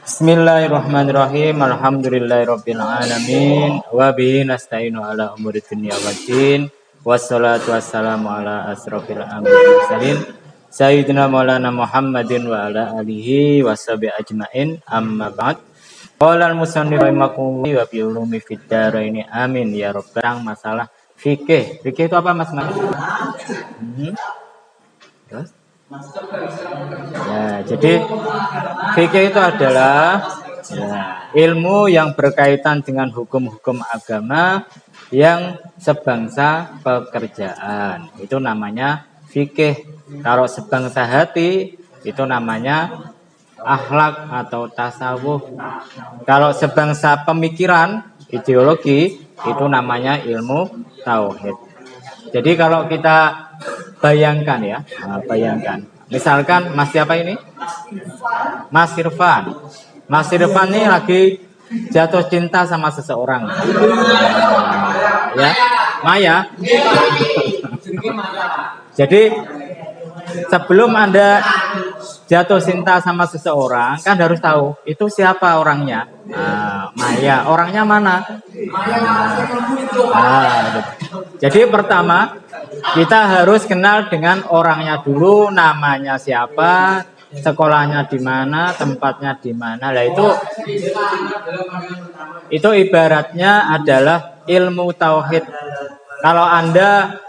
Bismillahirrahmanirrahim. Alhamdulillahirabbil alamin wa bihi nasta'inu ala umuri dunya waddin. Wassalatu wassalamu ala asrofil anbiya'i wal mursalin sayyidina maulana Muhammadin wa ala alihi washabihi ajmain. Amma ba'd. Qala al-musannif rahimakumullah wa bi ulumi fid dharaini amin ya rabbal masalah fikih. Fikih itu apa Mas? Terus? Ya, jadi fikih itu adalah ilmu yang berkaitan dengan hukum-hukum agama yang sebangsa pekerjaan. Itu namanya fikih. Kalau sebangsa hati itu namanya akhlak atau tasawuf. Kalau sebangsa pemikiran, ideologi, itu namanya ilmu tauhid. Jadi kalau kita bayangkan ya, bayangkan. Misalkan Mas siapa ini? Mas Irfan. Mas Irfan ini lagi jatuh cinta sama seseorang. Ya, Maya. Jadi sebelum Anda jatuh cinta sama seseorang, kan harus tahu itu siapa orangnya. Maya. Orangnya mana? Jadi pertama kita harus kenal dengan orangnya dulu, namanya siapa, sekolahnya di mana, tempatnya di mana. Lah itu ibaratnya adalah ilmu tauhid. Kalau Anda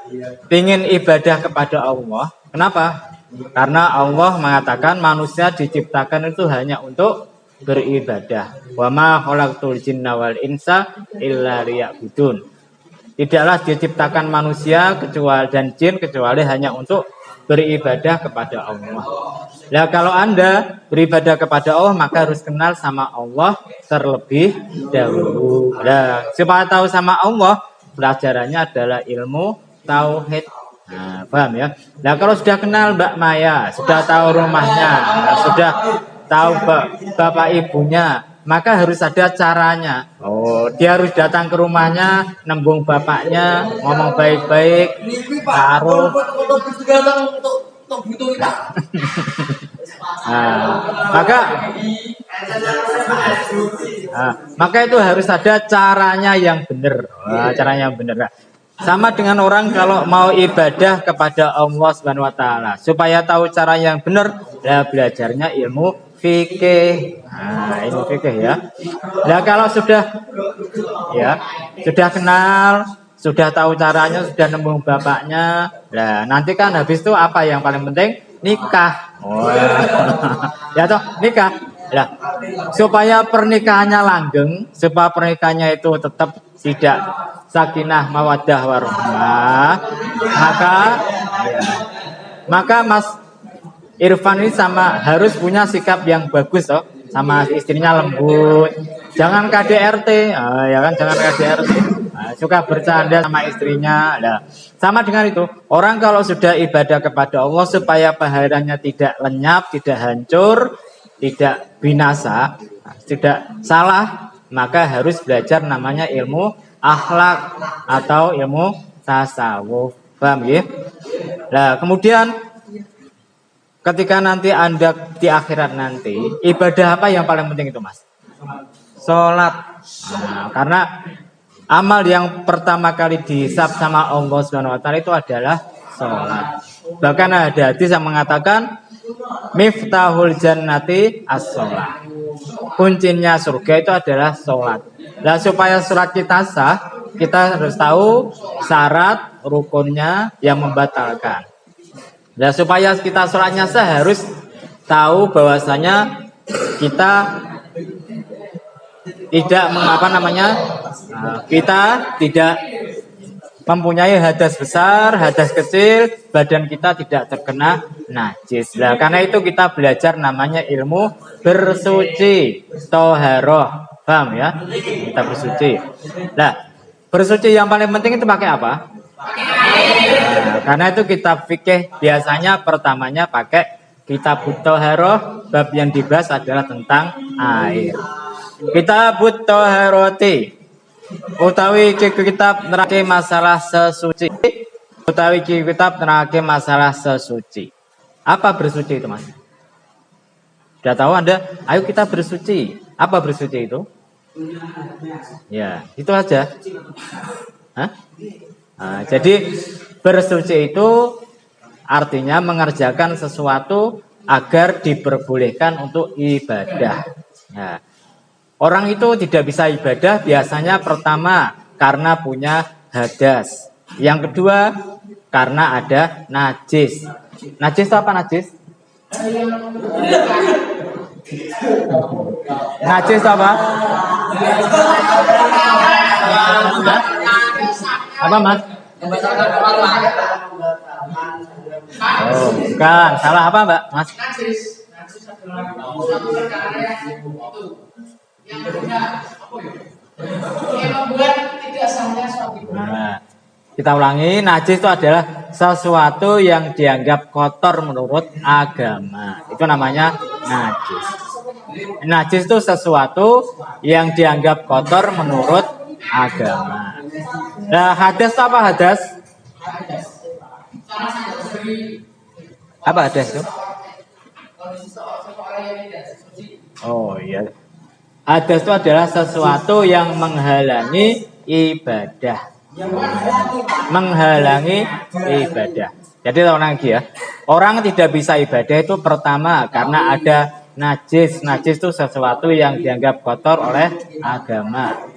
ingin ibadah kepada Allah, kenapa? Karena Allah mengatakan manusia diciptakan itu hanya untuk beribadah. Wa ma khalaqtul jinna wal insa illa liya'budun. Tidaklah diciptakan manusia dan jin kecuali hanya untuk beribadah kepada Allah. Nah, kalau Anda beribadah kepada Allah, maka harus kenal sama Allah terlebih dahulu. Nah, supaya tahu sama Allah, pelajarannya adalah ilmu tauhid. Nah, paham ya? Nah, kalau sudah kenal Mbak Maya, sudah tahu rumahnya, sudah tahu bapak ibunya, maka harus ada caranya. Dia harus datang ke rumahnya, nembung bapaknya, ngomong baik-baik, taruh. Maka itu harus ada caranya yang benar. Caranya yang benar. Sama dengan orang kalau mau ibadah kepada Allah Subhanahu wa taala, supaya tahu cara yang benar, belajarnya ilmu fikih. Ilmu fikih ya. Nah, kalau sudah kenal, sudah tahu caranya, sudah nembung bapaknya. Nah, nanti kan habis itu apa yang paling penting? Nikah. Ya toh, nikah. Nah, supaya pernikahannya langgeng, supaya pernikahannya itu tetap tidak sakinah mawaddah warahmah, maka Mas Irfan ini harus punya sikap yang bagus toh, sama istrinya lembut. Jangan KDRT, ya kan, jangan KDRT. Suka bercanda sama istrinya. Nah, sama dengan itu, orang kalau sudah ibadah kepada Allah supaya pahalanya tidak lenyap, tidak hancur, tidak binasa, tidak salah, maka harus belajar namanya ilmu akhlak atau ilmu tasawuf. Paham ya? Nah, kemudian ketika nanti Anda di akhirat nanti, ibadah apa yang paling penting itu, Mas? Salat. Karena amal yang pertama kali dihisab sama Allah Subhanahu wa taala itu adalah salat. Bahkan ada hadis yang mengatakan miftahul jannati as-shalah. Kuncinya surga itu adalah salat. Nah, supaya salat kita sah, kita harus tahu syarat rukunnya yang membatalkan. Nah, supaya kita sholatnya sah harus tahu bahwasanya kita tidak kita tidak mempunyai hadas besar, hadas kecil, badan kita tidak terkena najis. Nah, karena itu kita belajar namanya ilmu bersuci, toharoh. Paham ya? Kita bersuci. Nah, bersuci yang paling penting itu pakai apa? Karena itu kitab fikih biasanya pertamanya pakai kitab Thaharah, bab yang dibahas adalah tentang air. Kitab Thaharati utawi kitab nerake masalah sesuci. Utawi kitab nerake masalah sesuci. Apa bersuci itu, Mas? Sudah tahu Anda, ayo kita bersuci. Apa bersuci itu? Ya, itu aja. Hah? Nah, jadi bersuci itu artinya mengerjakan sesuatu agar diperbolehkan untuk ibadah. Nah, orang itu tidak bisa ibadah biasanya pertama karena punya hadas. Yang kedua karena ada najis. Najis itu apa najis? Najis itu apa? Apa mas? Oh, bukan. Salah apa mbak? Mas? Nah, kita ulangi, najis itu adalah sesuatu yang dianggap kotor menurut agama. Itu namanya najis. Najis itu sesuatu yang dianggap kotor menurut agama. Nah, hadas itu apa hadas? Apa hadas itu? Oh iya. Hadas itu adalah sesuatu yang menghalangi ibadah. Menghalangi ibadah. Jadi orang lagi ya, orang tidak bisa ibadah itu pertama karena ada najis. Najis itu sesuatu yang dianggap kotor oleh agama.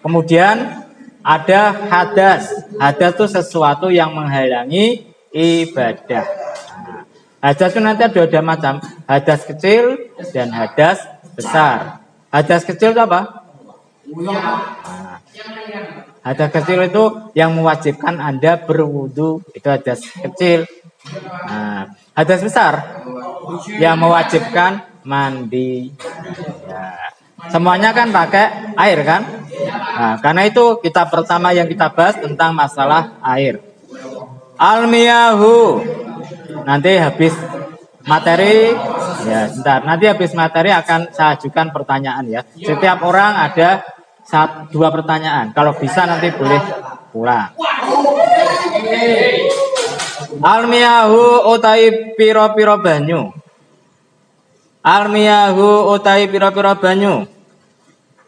Kemudian ada hadas. Hadas itu sesuatu yang menghalangi ibadah. Nah, hadas itu nanti ada macam, hadas kecil dan hadas besar. Hadas kecil itu apa? Nah, hadas kecil itu yang mewajibkan Anda berwudu, itu hadas kecil. Nah, hadas besar yang mewajibkan mandi. Ya. Semuanya kan pakai air kan? Nah, karena itu kita pertama yang kita bahas tentang masalah air. Almiyahu. Nanti habis materi, ya sebentar. Nanti habis materi akan saya ajukan pertanyaan ya. Setiap orang ada 2 pertanyaan. Kalau bisa nanti boleh pulang. Almiyahu utai piro-piro banyu. Almiyahu utai piro-piro banyu.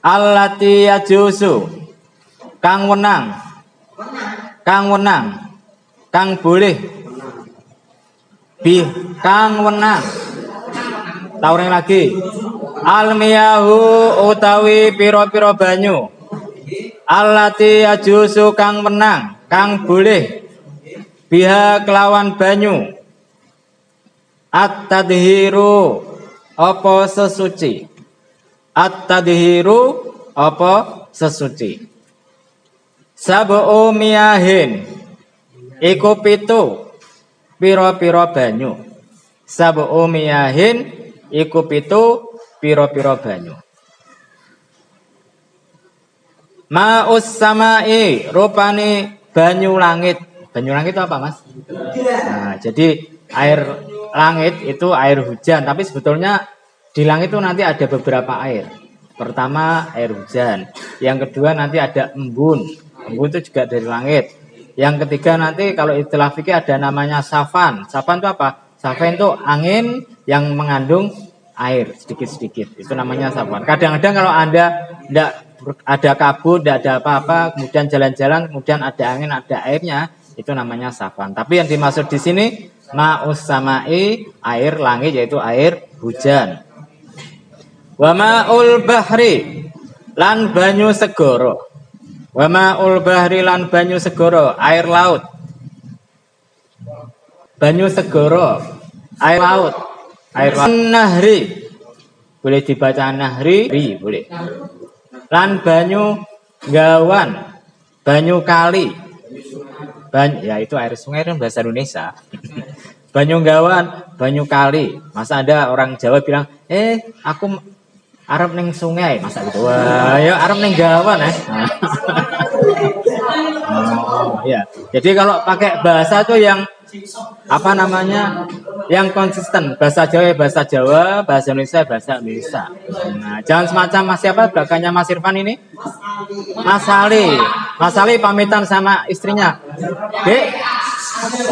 Allati yajusu. Kang wenang. Kang wenang. Kang boleh. Kang wenang. Tauring lagi. Almiyahu utawi piro-piro banyu. Allati yajusu kang wenang. Kang boleh. Biha kelawan banyu. At-tadhiru apa sesuci. At-tadhiru apa sesuci. Sab'u miyahin iku 7 piro-piro banyu. Sab'u miyahin iku 7 piro-piro banyu. Ma'us samai rupane banyu langit. Banyu langit itu apa mas? Nah, jadi air langit itu air hujan, tapi sebetulnya di langit itu nanti ada beberapa air. Pertama air hujan, yang kedua nanti ada embun. Embun itu juga dari langit. Yang ketiga nanti kalau istilah fikih ada namanya safan. Safan itu apa? Safan itu angin yang mengandung air sedikit-sedikit. Itu namanya safan. Kadang-kadang kalau Anda tidak ada kabut, tidak ada apa-apa, kemudian jalan-jalan, kemudian ada angin, ada airnya, itu namanya safan. Tapi yang dimaksud di sini ma'us samai, air langit yaitu air hujan. Wa ma'ul bahri lan banyu segoro. Wa ma'ul bahri lan banyu segoro, air laut. Banyu segoro, air laut. Air laut. Nahri. Boleh dibaca nahri, boleh. Lan banyu gawan, banyu kali. Ya itu air sungai kan bahasa Indonesia. Banyu gawan, banyu kali. Masa ada orang Jawa bilang, aku arep ning sungai, masa gitu. Wah, ya arep ning gawan Oh, ya. Jadi kalau pakai bahasa tuh yang apa namanya? Yang konsisten. Bahasa Jawa bahasa Jawa, bahasa Indonesia bahasa Indonesia. Nah, jangan semacam Mas siapa belakangnya Mas Irfan ini? Mas Ali. Mas Ali pamitan sama istrinya. Dek,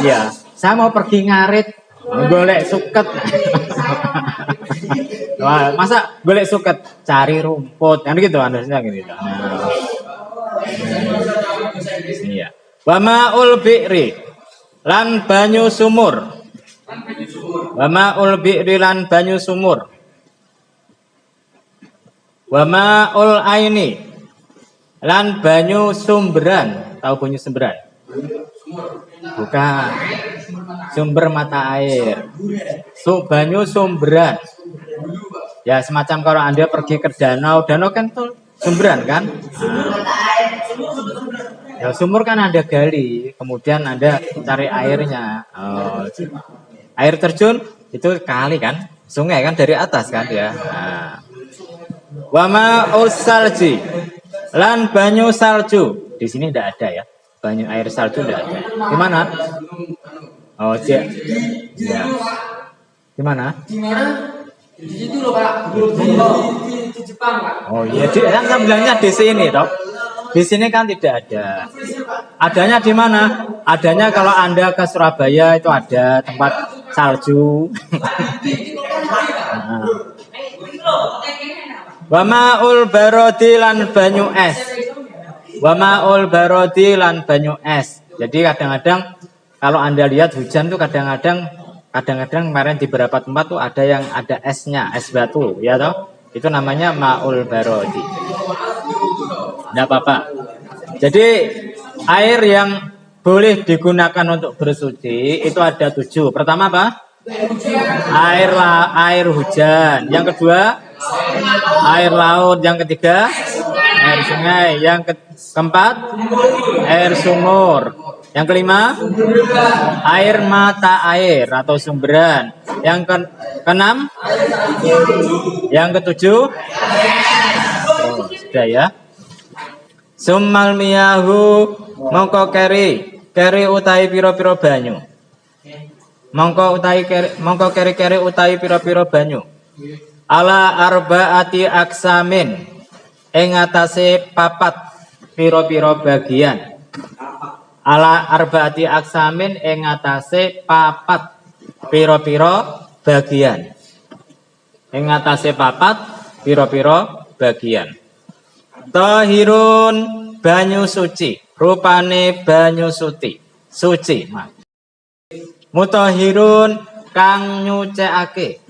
ya, saya mau pergi ngarit, golek suket. Wah, masa golek suket cari rumput kan gitu harusnya gitu. Nah, iya. Wa ma'ul bi'ri lan banyu sumur. Wa ma'ul bi'ri lan banyu sumur. Wa ma'ul aini lan banyu sumberan. Tahu banyu sumberan? Bukan. Sumber mata air. Banyu sumberan. Ya semacam kalau Anda pergi ke danau, danau kan tuh sumberan kan? Ya sumur kan Anda gali, kemudian Anda cari airnya. Oh, air terjun itu kali kan? Sungai kan dari atas kan ya. Nah. Wama usalji lan banyu salju. Di sini tidak ada ya. Banyu air salju tidak ada. Di mana? Oh, ya. Di mana? Di situ loh Pak, di Jepang Pak. Oh iya, kan saya bilangnya di sini toh. Di sini kan tidak ada. Adanya di mana? Adanya kalau Anda ke Surabaya itu ada tempat salju. Wa ma'ul barodi lan banyu es. Wa ma'ul barodi lan banyu es. Jadi kadang-kadang kalau Anda lihat hujan tuh kadang-kadang kemarin di beberapa tempat tuh ada yang ada esnya, es batu, ya toh? Itu namanya ma'ul barodi. Tidak apa-apa. Jadi air yang boleh digunakan untuk bersuci itu ada 7. Pertama apa? Air hujan. Yang kedua air laut. Yang ketiga air sungai. Yang keempat air sumur. Yang kelima air mata air atau sumberan. Yang keenam, yang ketujuh, sudah ya. Summal miyahu mongko keri utahi piro-piro banyu. Mongko keri utahi piro-piro banyu. Ala arbaati aksamin ing atase papat piro-piro bagian. Ala arbaati aksamin ing atase papat piro-piro bagian. Ing atase papat piro-piro bagian. Tahirun banyu suci, rupane banyu suci. Mutahirun kang nyucekake.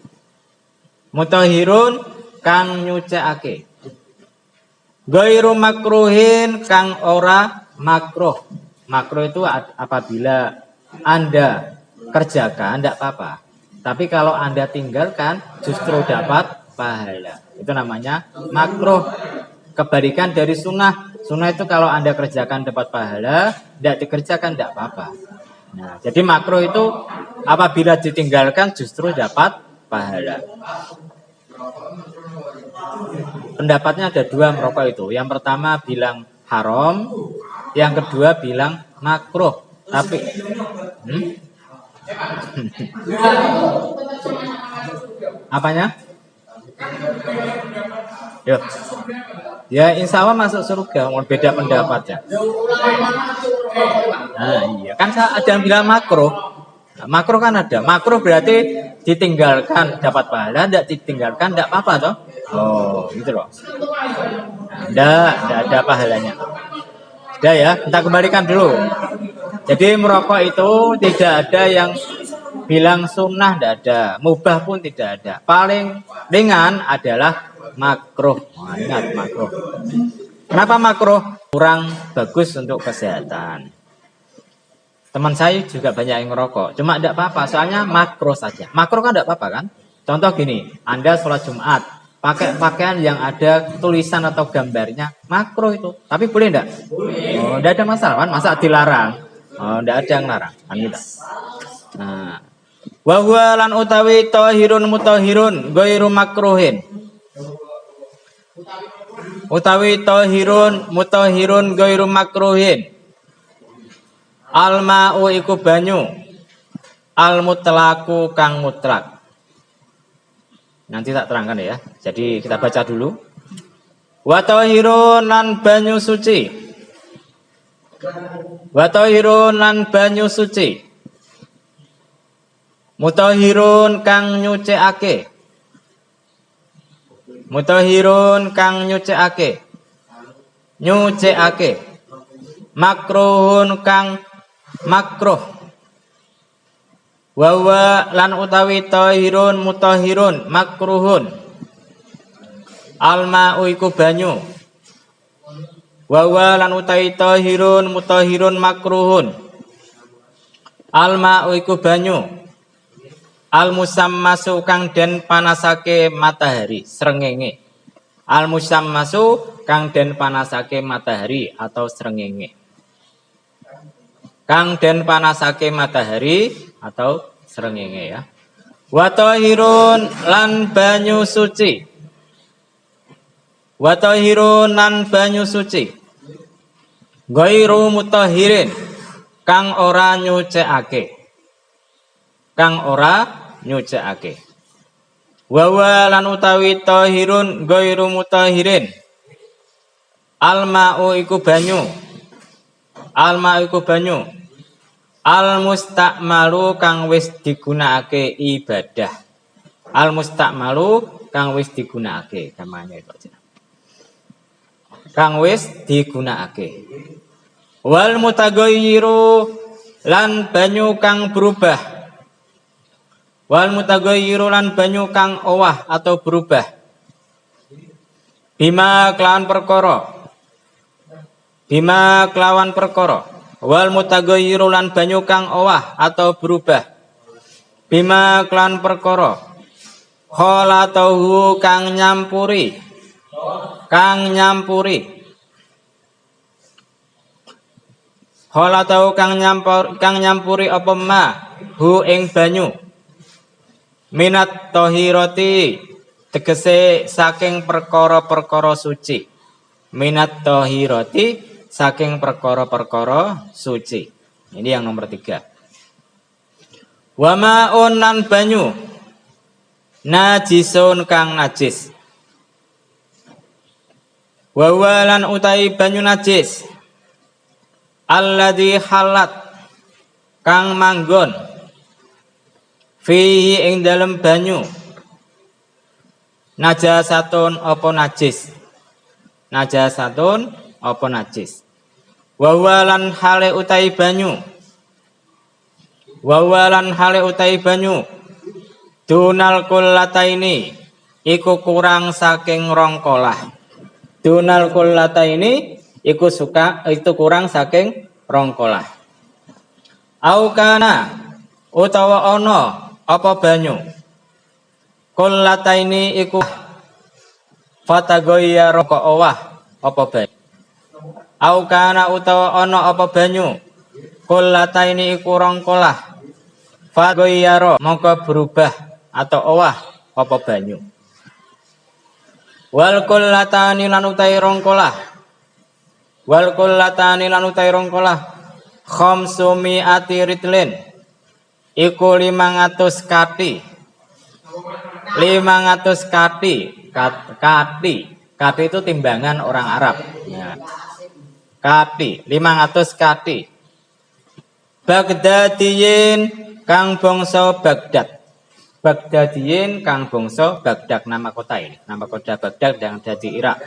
Mutahirun kang nyucekake. Gairu makruhin kang ora makruh. Makruh itu apabila Anda kerjakan tidak apa-apa. Tapi kalau Anda tinggalkan justru dapat pahala. Itu namanya makruh. Kebalikan dari sunnah. Sunnah itu kalau Anda kerjakan dapat pahala, tidak dikerjakan tidak apa-apa. Nah, jadi makruh itu apabila ditinggalkan justru dapat pahala. Pendapatnya ada 2 merokok itu. Yang pertama bilang haram, yang kedua bilang makruh. Tapi apanya? Yuk. Ya insya Allah masuk surga. Beda pendapat ya. Nah iya kan ada yang bilang makruh. Makruh kan ada. Makruh berarti ditinggalkan dapat pahala, tidak ditinggalkan tidak apa-apa toh. Oh gitu loh. Tidak ada pahalanya. Sudah ya, kita kembalikan dulu. Jadi merokok itu tidak ada yang bilang sunnah, tidak ada. Mubah pun tidak ada. Paling ringan adalah makruh. Ingat makruh. Kenapa makruh? Kurang bagus untuk kesehatan. Teman saya juga banyak yang merokok. Cuma tidak apa-apa, soalnya makruh saja. Makruh kan tidak apa-apa kan? Contoh gini, Anda sholat Jumat, pakai pakaian yang ada tulisan atau gambarnya, makruh itu. Tapi boleh enggak? Oh, enggak ada masalah kan? Masa dilarang? Oh, enggak ada yang larang. Kan kita. Nah, wa huwa lan utawi tahirun mutahhirun ghairu makruhin. Utawi tahirun mutahhirun ghairu makruhin. Al-ma'u iku banyu. Al-mutlaku kang mutlak. Nanti tak terangkan ya. Jadi kita baca dulu. Wa tahirun lan banyu suci. Wa tahirun lan banyu suci. Mutahhirun kang nyucikake. Mutahhirun kang nyucikake. Nyucikake. Makruhun kang makruh. Wa lan utawi tahirun mutahhirun makruhun. Alma'u iku banyu. Wa lan utawi tahirun mutahhirun makruhun. Alma'u iku banyu. Al musammasu kang den panasake matahari srengenge. Al musammasu kang den panasake matahari atau srengenge. Kang den panasake matahari atau srengenge ya. Wa tahirun lan banyu suci. Wa tahirun lan banyu suci. Ghairu mutahhirin kang ora nyucikake. Kang ora nyucikake. Wa lan utawi tahirun ghairu mutahhirin. Alma'u iku banyu. Alma'u iku banyu. Al mustakmalu kang wis digunakake ibadah. Al mustakmalu kang wis digunakake gamane kok. Kang wis digunakake. Wal mutaghayyiru lan banyu kang berubah. Wal mutaghayyiru lan banyu kang owah atau berubah. Bima kelawan perkara. Bima kelawan perkara. Wal mutaghayyiru lan banyu kang owah atau berubah. Bima kelawan perkara. Khalatahu kang nyampuri. Kang nyampuri. Khalatahu kang nyampuri apa ma hu ing banyu. Minat tohiroti tegese saking perkara-perkara suci. Minat tohiroti saking perkara-perkara suci. Ini yang nomor 3. Wama'un lan banyu najisun kang najis. Wawalan utai banyu najis. Alladzi halat kang manggon fihi ing dalem banyu najasatun apa najis. Najasatun apa najis. Wawalan hale utai banyu. Wawalan hale utai banyu. Dunal kullataini iku kurang saking rongkolah. Dunal kullataini iku itu kurang saking rongkolah. Aukana utawa ono apa banyu. Kullataini iku fatagoya roko owah apa banyu. Aukana utawa ono apa banyu. Kullataini iku rongkolah. Fatagoya mongko berubah atau owah apa banyu. Wal kullatani lan utai rongkolah. Wal kullatani lan utai rongkolah. Khamsumi atiritlin iku 500 kati. 500 kati. Kati itu timbangan orang Arab ya. Kati 500 kati. Bagdadiyin kang bangsa Baghdad. Bagdadiyin kang bangsa Baghdad, nama kota ini. Nama kota Baghdad yang ada di Irak.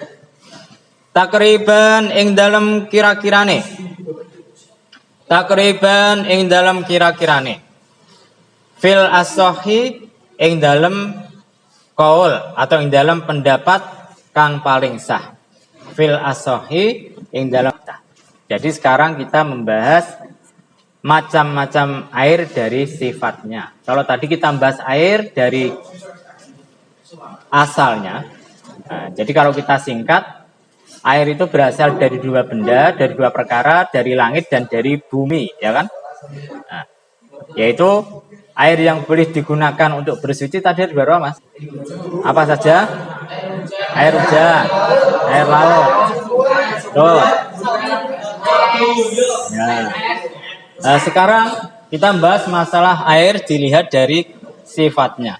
Takriban ing dalam kira-kirane. Takriban ing dalam kira-kirane. Fil as-sahih ing dalam qaul atau ing dalam pendapat kang paling sah. Fil as-sahih ing dalam. Jadi sekarang kita membahas macam-macam air dari sifatnya. Kalau tadi kita membahas air dari asalnya. Nah, jadi kalau kita singkat, air itu berasal dari 2 benda, dari 2 perkara, dari langit dan dari bumi, ya kan? Nah, yaitu air yang boleh digunakan untuk bersuci tadi ada berapa, Mas? Apa saja? Air hujan, air laut. Tuh. Ya. Nah, sekarang kita bahas masalah air dilihat dari sifatnya.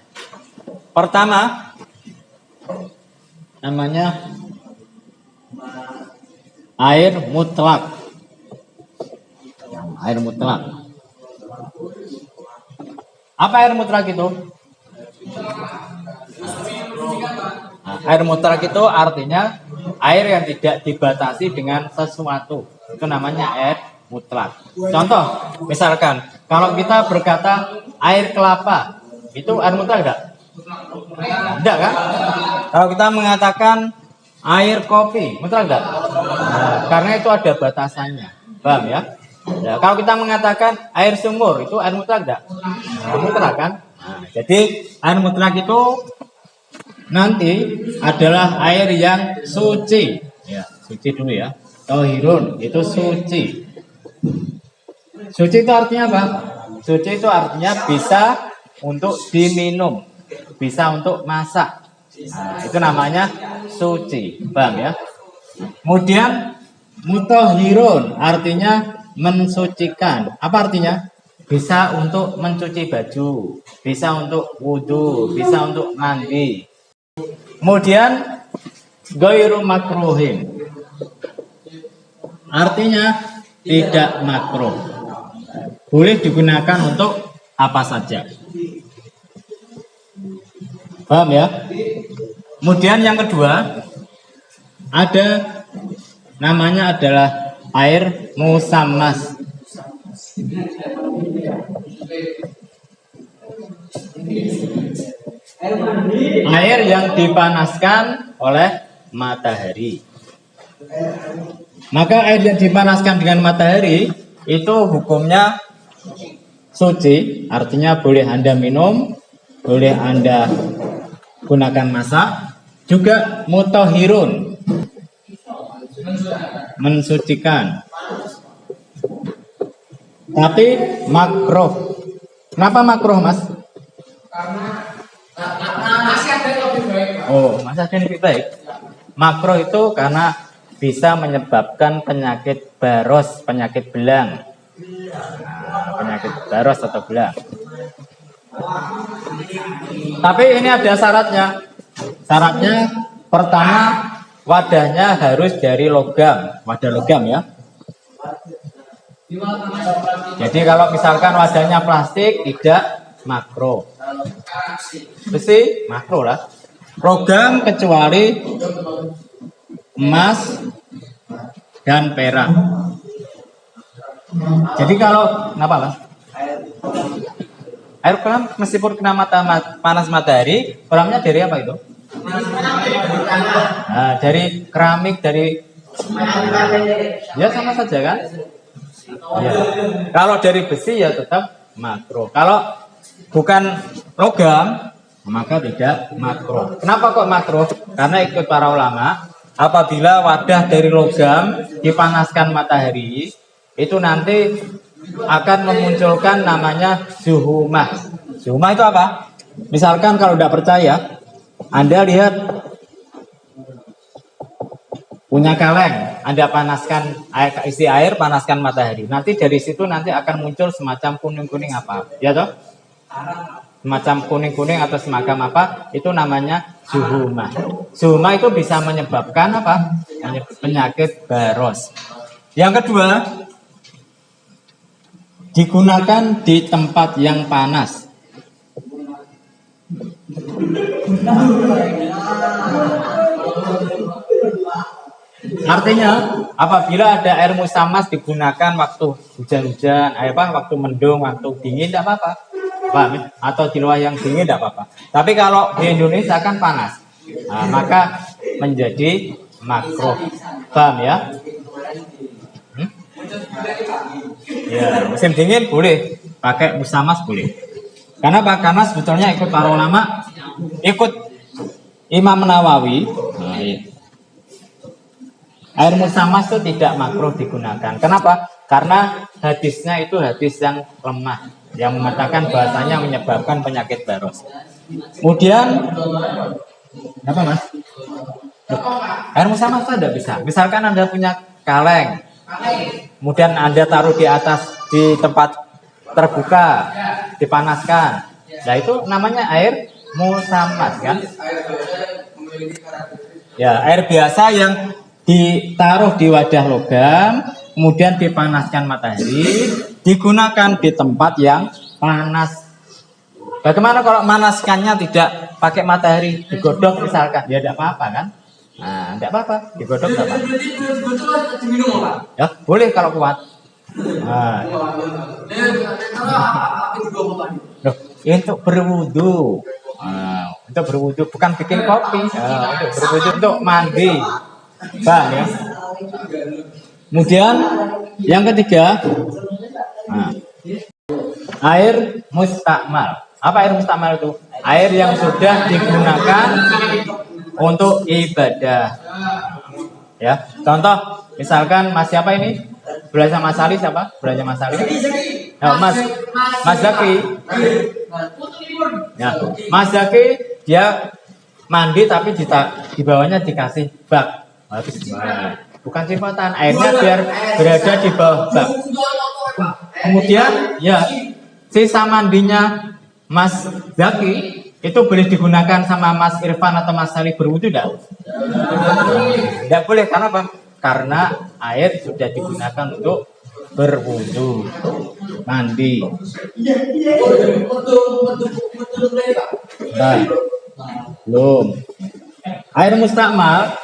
Pertama, namanya air mutlak. Air mutlak. Apa air mutlak itu? Nah, air mutlak itu artinya air yang tidak dibatasi dengan sesuatu. Itu namanya air mutlak. Contoh, misalkan kalau kita berkata air kelapa, itu air mutlak enggak? Enggak kan? Kalau kita mengatakan air kopi, mutlak enggak? Nah, karena itu ada batasannya. Paham ya? Ya, kalau kita mengatakan air sumur, itu air mutlak enggak? Nah, mutlak kan? Nah, jadi air mutlak itu nanti adalah air yang suci. Ya, suci dulu ya. Tohirun itu suci. Suci itu artinya apa? Suci itu artinya bisa untuk diminum, bisa untuk masak. Nah, itu namanya suci. Paham ya? Kemudian mutahhirun artinya mensucikan. Apa artinya? Bisa untuk mencuci baju, bisa untuk wudhu, bisa untuk mandi. Kemudian ghairu makruhin. Artinya tidak makruh. Boleh digunakan untuk apa saja. Paham ya? Kemudian yang kedua ada namanya adalah air musammas. Air yang dipanaskan oleh matahari. Maka air yang dipanaskan dengan matahari itu hukumnya suci, artinya boleh Anda minum, boleh Anda gunakan masak, juga mutahhirun, mensucikan. Tapi makruh. Kenapa makruh, Mas? Masih ada yang lebih baik. Oh, masih ada yang lebih baik. Makruh itu karena bisa menyebabkan penyakit baros, penyakit belang. Nah, penyakit baros atau belang. Tapi ini ada syaratnya. Syaratnya pertama, wadahnya harus dari logam, wadah logam ya. Jadi kalau misalkan wadahnya plastik tidak makruh. Besi makruh lah. Logam kecuali emas dan perak. Jadi kalau kenapa Mas? Air kolam meskipun kena panas matahari, kolamnya dari apa itu? Nah, dari keramik, dari ya sama saja kan? Ya. Kalau dari besi ya tetap makruh. Kalau bukan logam maka tidak makruh. Kenapa kok makruh? Karena ikut para ulama, apabila wadah dari logam dipanaskan matahari, itu nanti akan memunculkan namanya zuhumah. Zuhumah itu apa? Misalkan kalau tidak percaya, Anda lihat punya kaleng, Anda panaskan air, isi air, panaskan matahari. Nanti dari situ nanti akan muncul semacam kuning-kuning apa? Ya toh? Semacam kuning-kuning atau semacam apa? Itu namanya zuhumah. Zuhumah itu bisa menyebabkan apa? Penyakit baros. Yang kedua, digunakan di tempat yang panas. Artinya apabila ada air musammas digunakan waktu hujan-hujan, waktu mendung, waktu dingin tidak apa-apa, paham ya? Atau di luar yang dingin tidak apa-apa. Tapi kalau di Indonesia kan panas, nah, maka menjadi makruh, paham ya? Ya, musim dingin boleh pakai musammas boleh. Karena apa? Karena sebetulnya ikut para ulama, ikut Imam Nawawi. Nah, iya. Air musammas itu tidak makruh digunakan. Kenapa? Karena hadisnya itu hadis yang lemah, yang mengatakan bahasanya menyebabkan penyakit baros. Kemudian, apa Mas? Air musammas itu tidak bisa. Misalkan Anda punya kaleng, kemudian Anda taruh di atas di tempat terbuka, dipanaskan. Nah itu namanya air musammas kan? Ya, air biasa yang ditaruh di wadah logam, kemudian dipanaskan matahari, digunakan di tempat yang panas. Bagaimana kalau manaskannya tidak pakai matahari, digodok misalkan? Ya tidak apa-apa kan? Nah, tidak apa-apa, digodok tidak apa-apa. Berarti itu diminum Pak. Ya, boleh kalau kuat. Nah, loh, untuk berwudu. Nah, untuk berwudu bukan bikin kopi. Untuk berwudu untuk mandi. Bang ya. Kemudian yang ketiga, nah, air mustakmal. Apa air mustakmal itu? Air yang sudah digunakan untuk ibadah. Ya, contoh misalkan Mas siapa ini? Belajar Mas Ali siapa? Belajar Mas Ali. Ya, Mas Zaki. Ya, Mas Zaki dia mandi tapi di bawahnya dikasih bak. Bukan sifatan, airnya biar berada di bawah bak. Kemudian ya sisa mandinya Mas Zaki itu boleh digunakan sama Mas Irfan atau Mas Ali berwudu tidak? Tidak boleh, karena apa? Karena air sudah digunakan untuk berwudu, mandi. Nah, belum. Air mustakmal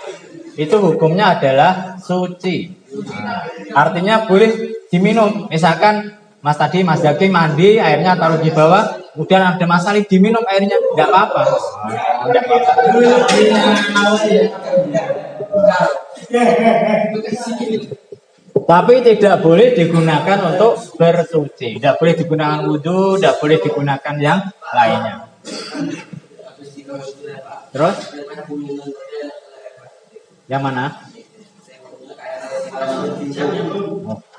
itu hukumnya adalah suci. Nah, artinya boleh diminum. Misalkan Mas Zaki mandi, airnya taruh di bawah, kemudian ada Mas Ali diminum airnya, tidak apa-apa. Tidak apa-apa. Tapi tidak boleh digunakan untuk bersuci, tidak boleh digunakan wudhu, tidak boleh digunakan yang lainnya. Terus, yang mana?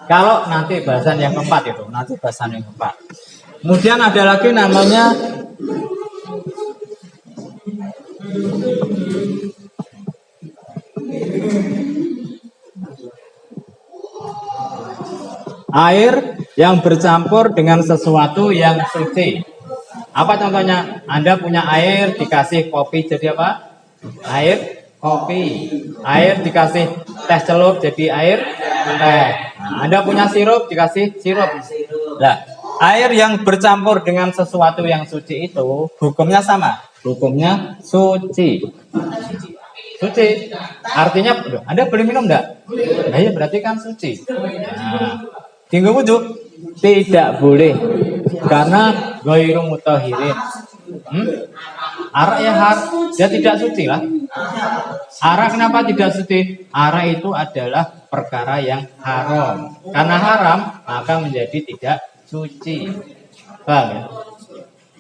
Kalau nanti bahasan yang keempat itu, nanti bahasan yang keempat. Kemudian ada lagi namanya air yang bercampur dengan sesuatu yang suci. Apa contohnya? Anda punya air dikasih kopi jadi apa? Air kopi. Air dikasih teh celup jadi air teh. Nah, Anda punya sirup dikasih sirup. Nah, air yang bercampur dengan sesuatu yang suci itu hukumnya sama. Hukumnya suci. Suci. Artinya Anda boleh minum enggak? Nah, ya berarti kan suci. Nah, tinggal wudhu tidak boleh karena ghairu mutahhirin. Arak ya dia tidak suci lah. Arak kenapa tidak suci? Arak itu adalah perkara yang haram. Karena haram maka menjadi tidak suci. Paham ya?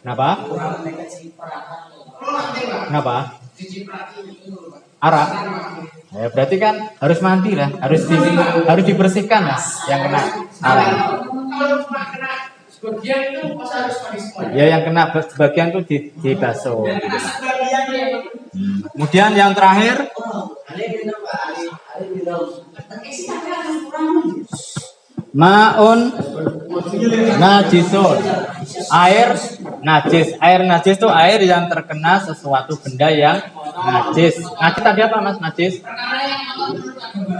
Kenapa? Kenapa? Arak. Ya, berarti kan harus mandi lah, harus dibersihkan lah yang kena arak. Ya yang kena sebagian itu dibasuh. Kemudian yang terakhir maun najisun. Air najis. Air najis itu air yang terkena sesuatu benda yang najis. Najis tadi apa Mas? Najis?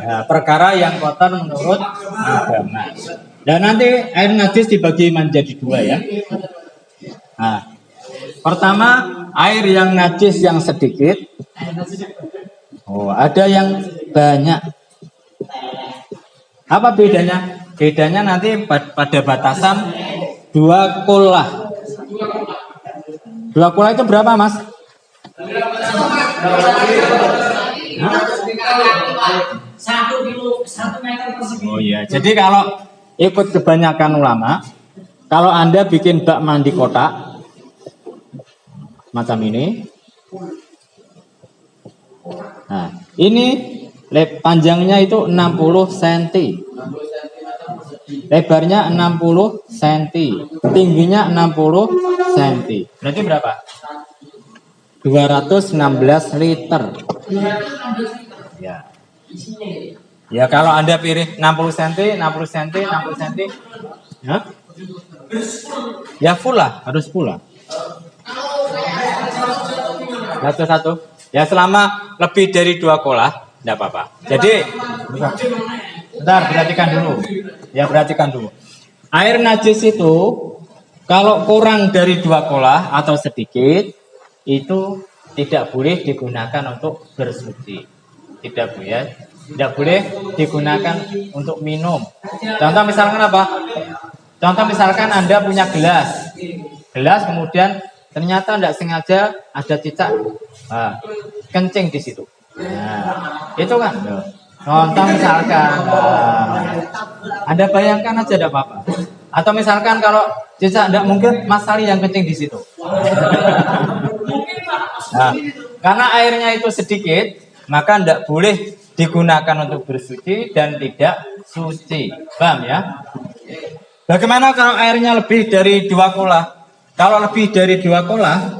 Ya, perkara yang kotor menurut agama. Dan nanti air najis dibagi menjadi dua ya. Nah, pertama air yang najis yang sedikit. Oh, ada yang banyak. Apa bedanya? Bedanya nanti pada batasan 2 kolah. 2 kolah itu berapa Mas? Oh iya, jadi kalau ikut kebanyakan ulama, kalau Anda bikin bak mandi kotak macam ini, nah ini panjangnya itu 60 cm, lebarnya 60 cm, tingginya 60 cm. Berarti berapa? 216 liter. Ya. Ya kalau Anda pilih 60 cm, 60 cm, 60 cm, ya, ya full lah, harus full lah. Satu-satu. Ya selama lebih dari 2 kolah, tidak apa-apa. Jadi, bentar, perhatikan dulu. Ya perhatikan dulu. Air najis itu Kalau kurang dari 2 kolah atau sedikit, itu tidak boleh digunakan untuk bersuci. Tidak boleh, ya. Tidak boleh digunakan untuk minum. Contoh misalkan apa? Contoh misalkan Anda punya gelas. Gelas kemudian ternyata tidak sengaja ada cicak kencing di situ. Nah, itu kan. Contoh misalkan, Anda bayangkan aja tidak apa-apa. Atau misalkan kalau cicak tidak mungkin Mas Sali yang kencing di situ. Nah, karena airnya itu sedikit, maka tidak boleh digunakan untuk bersuci dan tidak suci. Paham ya? Bagaimana kalau airnya lebih dari 2 kolah? Kalau lebih dari 2 kolah,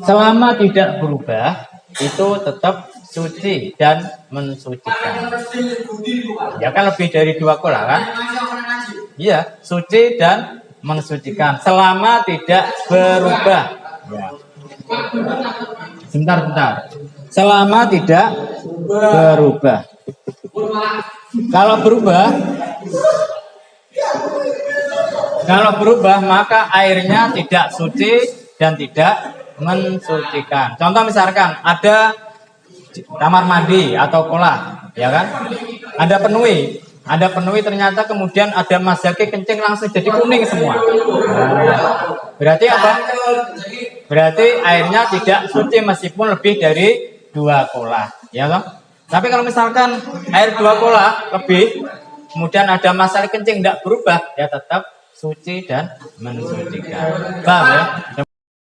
selama tidak berubah, itu tetap suci dan mensucikan. Ya kan lebih dari 2 kolah kan? Iya, suci dan mensucikan selama tidak berubah. Ya. Sebentar. Selama tidak berubah. Kalau berubah maka airnya tidak suci dan tidak mensucikan. Contoh misalkan ada kamar mandi atau kolah, ya kan? Ada penuhi ternyata kemudian ada Mas Zaki kencing langsung jadi kuning semua. Berarti apa? Berarti airnya tidak suci meskipun lebih dari 2 kolah, ya kan? Tapi kalau misalkan air 2 kolah lebih, kemudian ada Mas Zaki kencing tidak berubah, ya tetap suci dan mensucikan. Paham ya?